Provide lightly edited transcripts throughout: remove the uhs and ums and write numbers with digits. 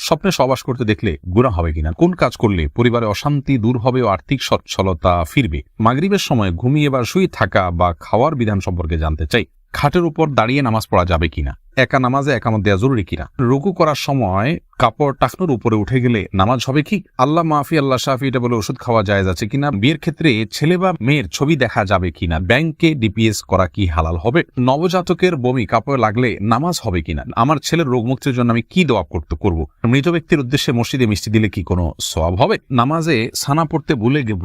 স্বপ্নে সহবাস করতে দেখলে গুনাহ হবে কিনা, কোন কাজ করলে পরিবারে অশান্তি দূর হবে ও আর্থিক সচ্ছলতা ফিরবে, মাগরিবের সময় ঘুমিয়ে বা শুয়ে থাকা বা খাওয়ার বিধান সম্পর্কে জানতে চাই, খাটের উপর দাঁড়িয়ে নামাজ পড়া যাবে কিনা, একা নামাজে একামত দেওয়া জরুরি কিনা, রুকু করার সময় কাপড় টাকনুর উপরে উঠে গেলে নামাজ হবে কি, আল্লাহ মাফি আল্লাহ শাফি এটা বলে ওষুধ খাওয়া জায়েজ আছে কিনা, বিয়ের ক্ষেত্রে ছেলে বা মেয়ের ছবি দেখা যাবে কিনা, ব্যাংকে ডিপিএস করা কি হালাল হবে, নবজাতকের বমি কাপড়ে লাগলে নামাজ হবে কিনা, আমার ছেলের রোগ মুক্তির জন্য আমি কি দোয়া করব, মৃত ব্যক্তির উদ্দেশ্যে মসজিদে মিষ্টি দিলে কি কোনো সওয়াব হবে, নামাজে সানা পড়তে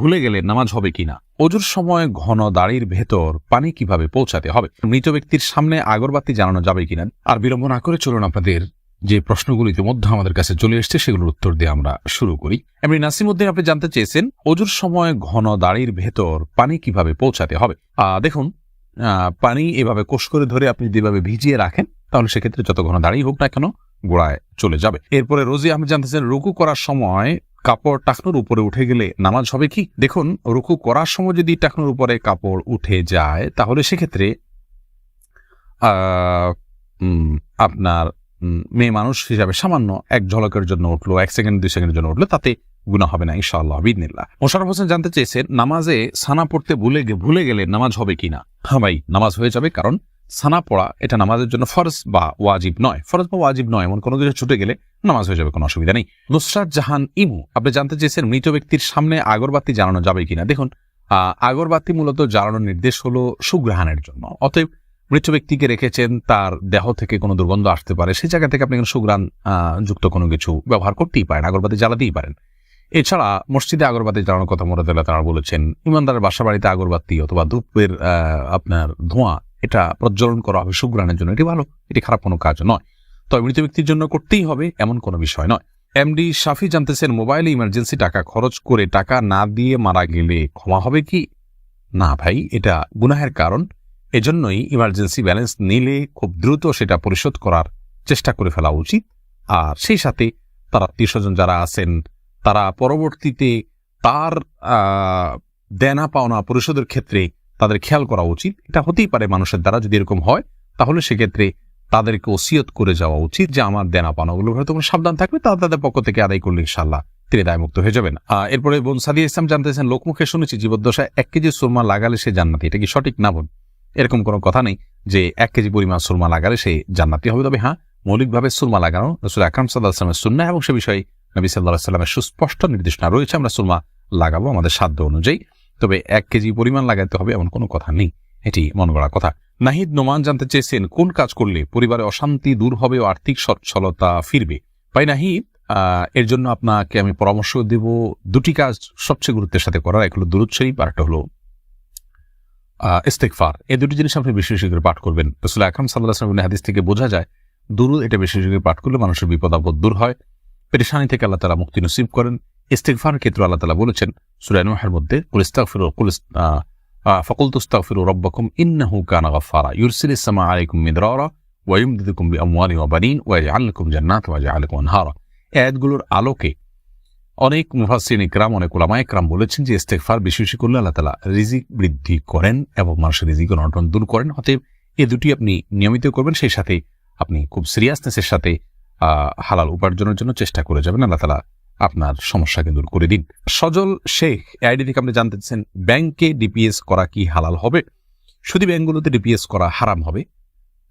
ভুলে গেলে নামাজ হবে কিনা, অজুর সময় ঘন দাড়ির ভেতর পানি কিভাবে পৌঁছাতে হবে, মৃত ব্যক্তির সামনে আগরবাতি জ্বালানো যাবে কিনা। আর বিলম্ব না করে চলুন আপনাদের যে প্রশ্নগুলো ইতিমধ্যে আমাদের কাছে চলে এসছে সেগুলোর উত্তর দিয়ে আমরা শুরু করি। এমনি নাসিমউদ্দিন আপনি জানতে চেয়েছেন অজুর সময় ঘন দাড়ির ভেতর পানি কিভাবে পৌঁছাতে হবে। দেখুন, পানি এভাবে কোষ করে ধরে আপনি যেভাবে ভিজিয়ে রাখেন তাহলে সেক্ষেত্রে যত ঘন দাড়ি হোক না কেন গোড়ায় চলে যাবে। এরপরে রোজি আপনি জানতেছেন রুকু করার সময় কাপড় টাকনুর উপরে উঠে গেলে নামাজ হবে কি। দেখুন, রুকু করার সময় যদি টাকনুর উপরে কাপড় উঠে যায় তাহলে সেক্ষেত্রে আপনার মেয়ে মানুষ হিসাবে সামান্য এক ঝলকের জন্য উঠলো, 1 সেকেন্ড 2 সেকেন্ডের জন্য উঠলো, তাতে গুনাহ হবে না ইনশাআল্লাহ বিইذনিল্লাহ। মোশাররফ হোসেন জানতে চেয়েছেন নামাজে সানা পড়তে ভুলে গেলে নামাজ হবে কিনা। হ্যাঁ ভাই, নামাজ হয়ে যাবে, কারণ সানা পড়া এটা নামাজের জন্য ফরজ বা ওয়াজিব নয়, এমন কোনো কিছু ছুটে গেলে নামাজ হয়ে যাবে, কোনো অসুবিধা নেই। নুসরাত জাহান ইমু আপনি জানতে চেয়েছেন মৃত ব্যক্তির সামনে আগরবাতি জ্বালানো যাবে কিনা। দেখুন, আগরবাতি মূলত জ্বালানোর নির্দেশ হলো সুঘ্রাণের জন্য, অতএব মৃত ব্যক্তিকে রেখেছেন, তার দেহ থেকে কোনো দুর্গন্ধ আসতে পারে, সেই জায়গা থেকে আপনি সুঘ্রাণ যুক্ত কোনো কিছু ব্যবহার করতেই পারেন, আগরবাতি জ্বালাতেই পারেন। এছাড়া মসজিদে আগরবাতি জ্বালানোর কথা মুরাদুল্লাহ তাআলা বলেছেন। ইমানদারের বাসা বাড়িতে আগরবাতি অথবা ধূপের আপনার ধোঁয়া এটা প্রজ্বলন করা হবে সুঘ্রাণের জন্য, এটি ভালো, এটি খারাপ কোনো কাজ নয়, তবে মৃত ব্যক্তির জন্য করতেই হবে এমন কোনো বিষয় নয়। এমডি শাফি জানতেছেন মোবাইলে ইমার্জেন্সি টাকা খরচ করে টাকা না দিয়ে মারা গেলে ক্ষমা হবে কি। না ভাই, এটা গুনাহের কারণ, এজন্যই ইমার্জেন্সি ব্যালেন্স নিলে খুব দ্রুত সেটা পরিশোধ করার চেষ্টা করে ফেলা উচিত। আর সেই সাথে তার আত্মীয়স্বজন যারা আছেন তারা পরবর্তীতে তার দেনা পাওনা পরিশোধের ক্ষেত্রে তাদের খেয়াল করা উচিত। এটা হতেই পারে মানুষের দ্বারা, যদি এরকম হয় তাহলে সেক্ষেত্রে তাদেরকে ওসিয়ত করে যাওয়া উচিত যে আমার দেনা পাওনাগুলো হয়তো সাবধান থাকবে, তাদের পক্ষ থেকে আদায় করলে ইনশাআল্লাহ তিনি দায়মুক্ত হয়ে যাবেন। এরপরে বোন সাদিয়া ইসলাম জানতেছেন লোকমুখে শুনেছি জীবদ্দশায় 1 কেজি সুরমা লাগালে সে জান্নাতি, এটা কি সঠিক না বোন? এরকম কোনো কথা নেই যে 1 কেজি পরিমাণ সুরমা লাগালে সে জান্নাতি হবে, তবে হ্যাঁ, মৌলিকভাবে সুরমা লাগানো রাসূল আকরাম সাল্লাল্লাহু আলাইহি ওয়াসাল্লামের সুন্নাহ এবং সে বিষয়ে নবী সাল্লাল্লাহু আলাইহি ওয়াসাল্লামের সুস্পষ্ট নির্দেশনা রয়েছে, আমরা সুরমা লাগাবো আমাদের সাধ্য অনুযায়ী, তবে 1 কেজি পরিমাণ লাগাতে হবে এমন কোনো কথা নেই, এটি মন গড়া কথা। নাহিদ নোমান জানতে চেয়েছেন কোন কাজ করলে পরিবারে অশান্তি দূর হবে ও আর্থিক সচ্ছলতা ফিরবে। ভাই নাহিদ, এর জন্য আপনাকে আমি পরামর্শ দেব 2টি কাজ সবচেয়ে গুরুত্বের সাথে করার, এক হলো দুরূদ শরীফ আর একটা হলো ইস্তেগফার। এই 2টি জিনিস আপনি বেশি বেশি করে পাঠ করবেন। রাসূল আকরাম সাল্লাল্লাহু আলাইহি ওয়াসাল্লামের হাদিস থেকে বোঝা যায় দুরূদ এটা বেশি বেশি করে পাঠ করলে মানুষের বিপদ আপদ দূর হয়, পেরেশানি থেকে আল্লাহ তাআলা মুক্তি নসিব করেন। ইস্তেগফারের ক্ষেত্রে আল্লাহ তাআলা বলেছেন সূরা নূহের মধ্যে ফাকুলতু আস্তাগফিরু রাব্বাকুম ইন্নাহু কানা গাফফারা ইউরসিলিস সামা আলাইকুম মিদরারা ওয়া ইউমদিদুকুম বিআমওয়ালিন ওয়া বানিন ওয়া ইয়াজআল লাকুম জান্নাতিন ওয়া ইয়াজআল লাকুম আনহারা। এই আয়াতগুলোর আলোকে অনেক মুফাসসিরিন ইকরাম, অনেক উলামায়ে ইকরাম বলেছেন যে ইস্তেগফার বেশি বেশি করলে আল্লাহ তাআলা রিজিক বৃদ্ধি করেন এবং মানুষের রিজিকের অনটন দূর করেন। অতএব এই 2টি আপনি নিয়মিত করবেন, সেই সাথে আপনি খুব সিরিয়াসনেসের সাথে হালাল উপার্জনের জন্য চেষ্টা করে যাবেন, আল্লাহ তাআলা আপনার সমস্যাকে দূর করে দিন। সজল শেখ আইডি থেকে আপনি জানতে চাচ্ছেন ব্যাংকে ডিপিএস করা কি হালাল হবে। শুধু ব্যাংকগুলোতে ডিপিএস করা হারাম হবে,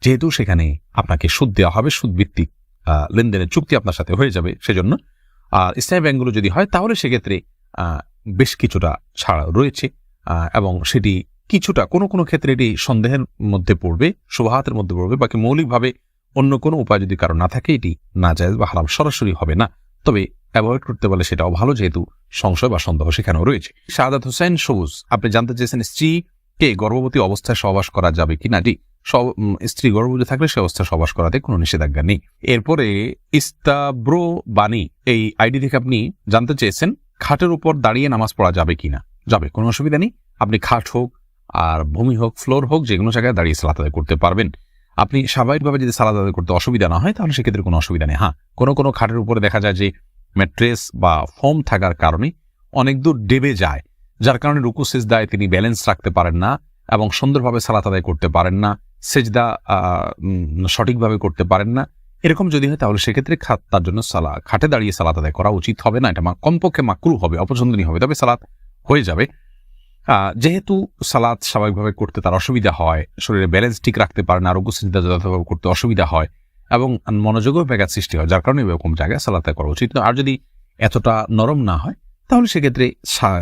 যেহেতু সেখানে আপনাকে সুদ দেওয়া হবে, সুদ ভিত্তিক লেনদেনের চুক্তি আপনার সাথে হয়ে যাবে, সেজন্য। আর ইসলামী ব্যাংকগুলো যদি হয় তাহলে সেক্ষেত্রে বেশ কিছুটা ছাড় রয়েছে এবং সেটি কিছুটা কোনো ক্ষেত্রে এটি সন্দেহের মধ্যে পড়বে, শুবহাতের মধ্যে পড়বে, বাকি মৌলিকভাবে অন্য কোনো উপায় যদি কারো না থাকে এটি নাজায়েজ বা হারাম সরাসরি হবে না, তবে অ্যাভয়েড করতে পারলে সেটাও ভালো, যেহেতু সংশয় বা সন্দেহ সেখানেও রয়েছে। শাহাদাত হোসেন সবুজ আপনি জানতে চেয়েছেন স্ত্রীকে গর্ভবতী অবস্থায় সহবাস করা যাবে কিনা। জি, স্ত্রী গর্ভবতী থাকলে সে অবস্থায় সহবাস করাতে কোনো নিষেধাজ্ঞা নেই। এরপরে ইস্তাব্রো বাণী এই আইডি থেকে আপনি জানতে চেয়েছেন খাটের উপর দাঁড়িয়ে নামাজ পড়া যাবে কিনা। যাবে, কোনো অসুবিধা নেই, আপনি খাট হোক আর ভূমি হোক ফ্লোর হোক যে কোনো জায়গায় দাঁড়িয়ে সালাত আদায় করতে পারবেন। আপনি স্বাভাবিকভাবে যদি সালাত আদায় করতে অসুবিধা না হয় তাহলে সেক্ষেত্রে কোনো অসুবিধা নেই। হ্যাঁ, কোনো খাটের উপরে দেখা যায় যে ম্যাট্রেস বা ফোম থাকার কারণে অনেক দূর ডেবে যায়, যার কারণে রুকু সিজদায় তিনি ব্যালেন্স রাখতে পারেন না এবং সুন্দরভাবে সালাত আদায় করতে পারেন না, সিজদা সঠিকভাবে করতে পারেন না। এরকম যদি হয় তাহলে সেক্ষেত্রে তার জন্য খাটে দাঁড়িয়ে সালাত আদায় করা উচিত হবে না, এটা কমপক্ষে মাকরুহ হবে, অপছন্দনীয় হবে, তবে সালাত হয়ে যাবে। যেহেতু সালাত স্বাভাবিকভাবে করতে তার অসুবিধা হয়, শরীরে ব্যালেন্স ঠিক রাখতে পারে না, আরোগ্য চিন্তা যথাযথভাবে করতে অসুবিধা হয় এবং মনোযোগও ব্যাঘাত সৃষ্টি হয়, যার কারণে এরকম জায়গায় সালাত আদায় করা উচিত। আর যদি এতটা নরম না হয় তাহলে সেক্ষেত্রে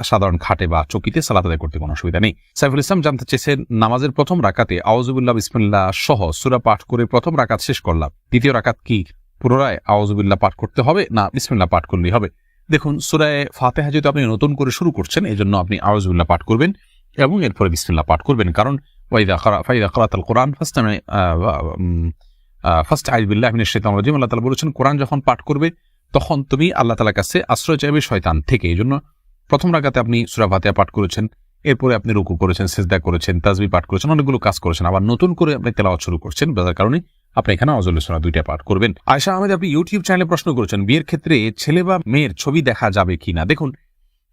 সাধারণ খাটে বা চকিতে সালাত আদায় করতে কোনো অসুবিধা নেই। সাইফুল ইসলাম জানতে চেয়েছেন, নামাজের প্রথম রাকাতে আউযুবিল্লাহ বিসমিল্লাহ সহ সূরা পাঠ করে প্রথম রাকাত শেষ করলাম, দ্বিতীয় রাকাত কি পুনরায় আউযুবিল্লাহ পাঠ করতে হবে না বিসমিল্লাহ পাঠ করলেই হবে? দেখুন, সূরা ফাতিহা যেহেতু আপনি নতুন করে শুরু করছেন, এই জন্য আপনি আউযুবিল্লাহ পাঠ করবেন এবং এরপরে বিসমিল্লাহ পাঠ করবেন, কারণ ফাইদা ক্রাতাল কোরআন ফাস্তাইয বিল্লাহি মিনাশ শাইতানির রাজিম, আল্লাহ তাআলা বলেছেন কোরআন যখন পাঠ করবে তখন তুমি আল্লাহ তাআলার কাছে আশ্রয় চাইবে শয়তান থেকে। এই জন্য প্রথম রাকাতে আপনি সূরা ফাতিহা পাঠ করেছেন, এরপরে আপনি রুকু করেছেন, সিজদা করেছেন, তাসবিহ পাঠ করেছেন, অনেকগুলো কাজ করেছেন, আবার নতুন করে আপনি তেলাওয়াত শুরু করছেন, যার কারণে আপনি এখানে আউযুবিল্লাহ সূরা দুইটা পাঠ করবেন। আয়েশা আহমেদ, আপনি ইউটিউব চ্যানেলে প্রশ্ন করেছেন, বিয়ের ক্ষেত্রে ছেলে বা মেয়ের ছবি দেখা যাবে কিনা? দেখুন,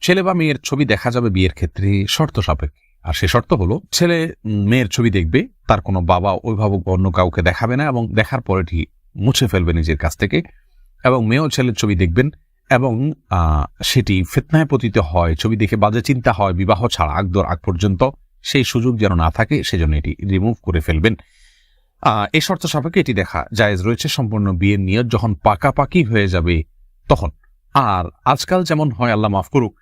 ছেলে বা মেয়ের ছবি দেখা যাবে বিয়ের ক্ষেত্রে শর্ত সাপেক্ষে, আর সে শর্ত হলো ছেলে মেয়ের ছবি দেখবে, তার কোনো বাবা অভিভাবক অন্য কাউকে দেখাবে না এবং দেখার পরেটি মুছে ফেলবে নিজের কাছ থেকে, এবং মেয়েও ছেলের ছবি দেখবেন এবং সেটি ফিতনায় পতিত হয়, ছবি দেখে বাজে চিন্তা হয় বিবাহ ছাড়া আগ পর্যন্ত, সেই সুযোগ যেন না থাকে সেজন্য এটি রিমুভ করে ফেলবেন। এই শর্ত সাপেক্ষে এটি দেখা জায়েজ রয়েছে সম্পূর্ণ বিয়ের নিয়ত যখন পাকাপাকি হয়ে যাবে তখন। আর আজকাল যেমন হয়, আল্লাহ মাফ করুক,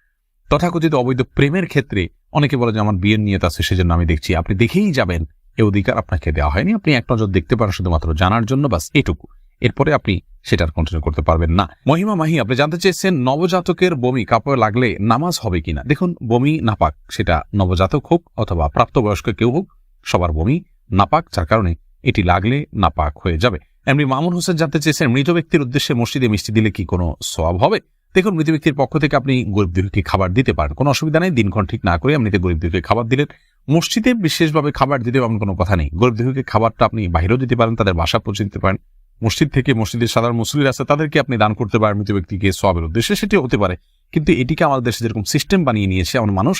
তথাকথিত অবৈধ প্রেমের ক্ষেত্রে অনেকে বলে যে আমার বিয়ের নিয়ত আছে সেজন্য আমি দেখছি, আপনি দেখেই যাবেন, এ অধিকার আপনাকে দেওয়া হয়নি। আপনি এক নজর দেখতে পারেন শুধুমাত্র জানার জন্য, বাস এটুকু, এরপরে আপনি সেটার কন্টিনিউ করতে পারবেন না। মহিমা মাহি, আপনি জানতে চেয়েছেন নবজাতকের বমি কাপড়ে লাগলে নামাজ হবে কিনা? দেখুন, বমি নাপাক, সেটা নবজাতক হোক অথবা প্রাপ্তবয়স্ক কেউ হোক, সবার বমি নাপাক, যার কারণে এটি লাগলে নাপাক হয়ে যাবে। এমনি মামুন হোসেন জানতে চেয়েছেন, মৃত ব্যক্তির উদ্দেশ্যে মসজিদে মিষ্টি দিলে কি কোনো সওয়াব হবে? দেখুন, মৃত ব্যক্তির পক্ষ থেকে আপনি গরিব দুঃখীকে খাবার দিতে পারেন, কোনো অসুবিধা নেই। দিনক্ষণ ঠিক না করে এমনিতে গরিব দুঃখীকে খাবার দিলেন, মসজিদে বিশেষভাবে খাবার দিতে এমন কোনো কথা নেই। গরিব দুঃখীকে খাবারটা আপনি বাইরেও দিতে পারেন, তাদের বাসা পৌঁছে দিতে পারেন, মসজিদ থেকে মসজিদের সাধারণ মুসল্লিরা আছে তাদেরকে আপনি দান করতে পারেন মৃত ব্যক্তিকে সওয়াবের উদ্দেশ্যে, সেটি হতে পারে। কিন্তু এটিকে আমাদের দেশে যেরকম সিস্টেম বানিয়ে নিয়েছে এমন মানুষ,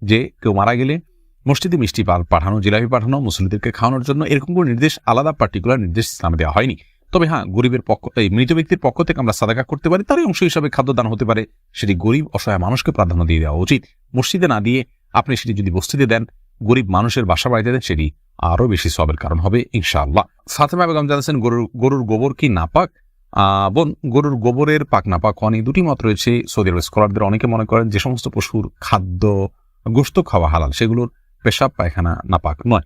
যে কেউ মারা গেলে মসজিদে মিষ্টি পাঠানো, জিলাপি পাঠানো, মুসল্লিদেরকে খাওয়ানোর জন্য, এরকম কোনো নির্দেশ, আলাদা পার্টিকুলার নির্দেশ ইসলামে দেওয়া হয়নি। তবে হ্যাঁ, গরিবের পক্ষ, এই মৃত ব্যক্তির পক্ষ থেকে আমরা সাদাকা করতে পারি, তারই অংশ হিসাবে খাদ্যদান হতে পারে, সেটি গরিব অসহায় মানুষকে প্রাধান্য দিয়ে দেওয়া উচিত। মসজিদে না দিয়ে আপনি সেটি যদি বস্তিতে দেন, গরিব মানুষের বাসা বাড়িতে দেন, সেটি আরো বেশি সওয়াবের কারণ হবে ইনশাআল্লাহ। ফাতেমা বেগম জানাচ্ছেন, গরুর গোবর কি নাপাক? বোন, গরুর গোবরের পাক নাপাক অনেক দুটি মত রয়েছে সৌদি আরবের স্কলারদের। অনেকে মনে করেন যে সমস্ত পশুর খাদ্য গোশত খাওয়া হালাল, সেগুলোর পেশাব পায়খানা নাপাক নয়।